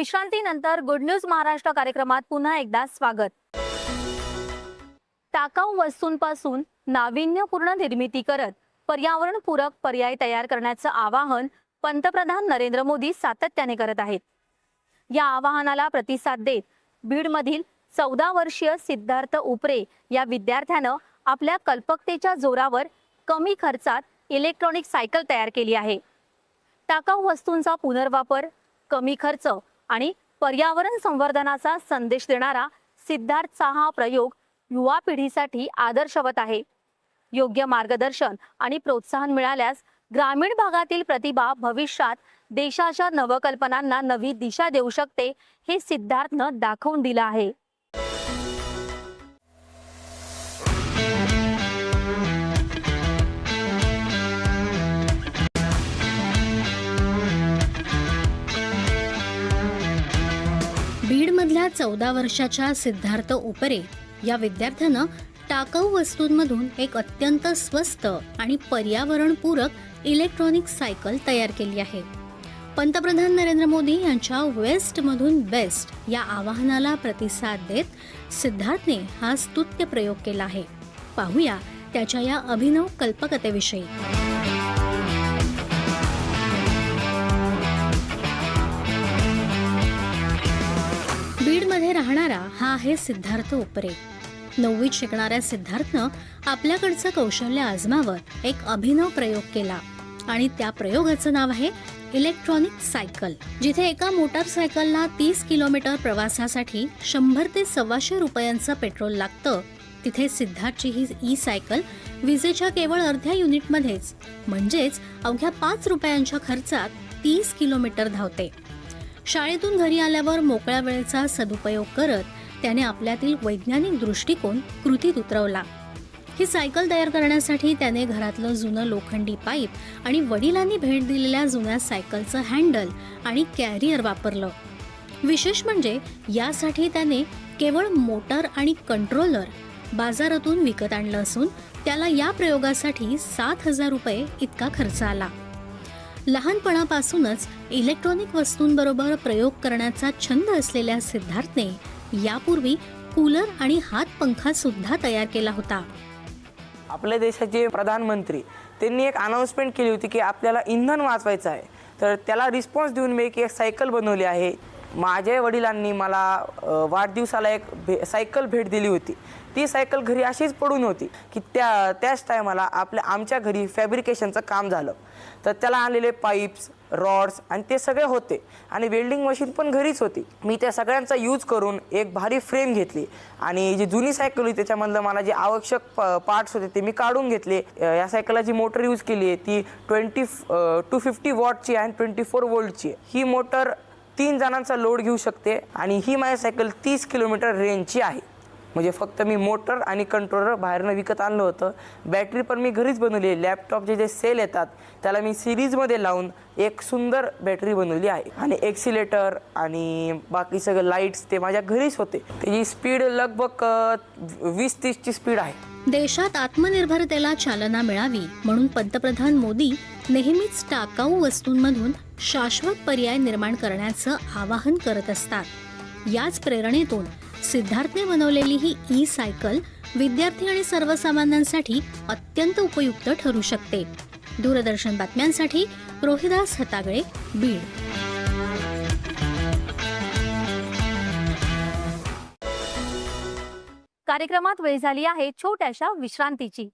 विश्रांतीनंतर good news Maharashtra कार्यक्रमात पुन्हा एकदा स्वागत। टाकाऊ वस्तूंपासून नाविन्यपूर्ण निर्मिती करत पर्यावरणपूरक पर्याय तयार करण्याचं आवाहन पंतप्रधान नरेंद्र मोदी सातत्याने करत आहेत। या आवाहनाला प्रतिसाद देत बीडमधील 14 वर्षीय सिद्धार्थ उपरे या विद्यार्थ्यानं आपल्या कल्पकतेच्या जोरावर कमी खर्चात इलेक्ट्रॉनिक सायकल तयार केली आहे। टाकाऊ वस्तूंचा पुनर्वापर, कमी खर्च आणि पर्यावरण संवर्धनाचा संदेश देणारा सिद्धार्थचा हा प्रयोग युवा पिढीसाठी आदर्शवत आहे। योग्य मार्गदर्शन आणि प्रोत्साहन मिळाल्यास ग्रामीण भागातील प्रतिभा भविष्यात देशाच्या नवकल्पनांना नवी दिशा देऊ शकते, हे सिद्धार्थनं दाखवून दिलं आहे। बीडमधल्या 14 वर्षाच्या सिद्धार्थ उपरे या विद्यार्थ्यानं टाकाऊ वस्तूंमधून एक अत्यंत स्वस्त आणि पर्यावरणपूरक इलेक्ट्रॉनिक सायकल तयार केली आहे। पंतप्रधान नरेंद्र मोदी यांच्या वेस्टमधून बेस्ट या आवाहनाला प्रतिसाद देत सिद्धार्थने हा स्तुत्य प्रयोग केला आहे। पाहूया त्याच्या या अभिनव कल्पकतेविषयी। बीडमध्ये राहणारा हा आहे सिद्धार्थ उपरे। 9वीत शिकणाऱ्या सिद्धार्थनं आपल्याकडचं कौशल्य आजमावत एक अभिनव प्रयोग केला आणि त्या प्रयोगाचं नाव आहे इलेक्ट्रॉनिक सायकल। जिथे एका मोटारसायकलला 30 किलोमीटर प्रवासासाठी 100 ते 125 रुपयांचं पेट्रोल लागतं, तिथे सिद्धार्थची ही ई सायकल विजेच्या केवळ अर्ध्या युनिटमध्येच म्हणजेच अवघ्या 5 रुपयांच्या खर्चात 30 किलोमीटर धावते। शाळेतून घरी आल्यावर मोकळ्या वेळेचा सदुपयोग करत त्याने आपल्यातील वैज्ञानिक दृष्टिकोन कृतीत उतरवला। ही सायकल तयार करण्यासाठी त्याने घरातलं जुनं लोखंडी पाईप आणि वडिलांनी भेट दिलेल्या जुन्या सायकलचं हँडल आणि कॅरियर वापरलं। विशेष म्हणजे यासाठी त्याने केवळ मोटर आणि कंट्रोलर बाजारातून विकत आणलं असून त्याला या प्रयोगासाठी 7,000 रुपये इतका खर्च आला। लहानपणापासूनच इलेक्ट्रॉनिक वस्तूंबरोबर प्रयोग करण्याचा छंद असलेल्या सिद्धार्थने यापूर्वी कूलर आणि हात पंखा सुद्धा तयार केला होता। आपल्या देशाचे प्रधानमंत्री त्यांनी एक अनाउन्समेंट केली होती की आपल्याला इंधन वाचवायचं आहे, तर त्याला रिस्पॉन्स देऊन मी एक सायकल बनवली आहे। माझ्या वडिलांनी मला वाढदिवसाला एक सायकल भेट दिली होती। ती सायकल घरी अशीच पडून होती की त्याच टायमाला आमच्या घरी फॅब्रिकेशनचं काम झालं, तर त्याला आणलेले पाईप्स, रॉड्स आणि ते सगळे होते आणि वेल्डिंग मशीन पण घरीच होती। मी त्या सगळ्यांचा यूज करून एक भारी फ्रेम घेतली आणि जी जुनी सायकल होती त्याच्यामधलं मला जे आवश्यक पार्ट्स होते ते मी काढून घेतले। या सायकलला जी मोटर यूज केली आहे ती 250 वॉटची आणि 24 वोल्टची आहे। ही मोटर 3 जणांचा लोड घेऊ शकते आणि ही माझी सायकल 30 किलोमीटर रेंजची आहे। म्हणजे फक्त मी मोटर आणि कंट्रोलर बाहेरनं विकत आणलं होतं। बॅटरी पण मी घरीच बनवली। लॅपटॉपचे जे सेल येतात त्याला मी सिरीजमध्ये लावून एक सुंदर बॅटरी बनवली आहे आणि एक्सिलेटर आणि बाकी सगळं लाईट्स ते माझ्या घरीच होते। त्याची स्पीड लगभग 20-30 ची स्पीड आहे। देशात आत्मनिर्भरतेला चालना मिळावी म्हणून पंतप्रधान मोदी नेहमीच टाकाऊ वस्तूंमधून शाश्वत पर्याय निर्माण करण्याचं आवाहन करत असतात। याच प्रेरणेतून सिद्धार्थने बनवलेली ही ई सायकल विद्यार्थी आणि सर्वसामान्यांसाठी अत्यंत उपयुक्त ठरू शकते। दूरदर्शन बातम्यांसाठी रोहिदास हतागळे, बीड। कार्यक्रमात वेळ झाली आहे छोट्याशा विश्रांतीची।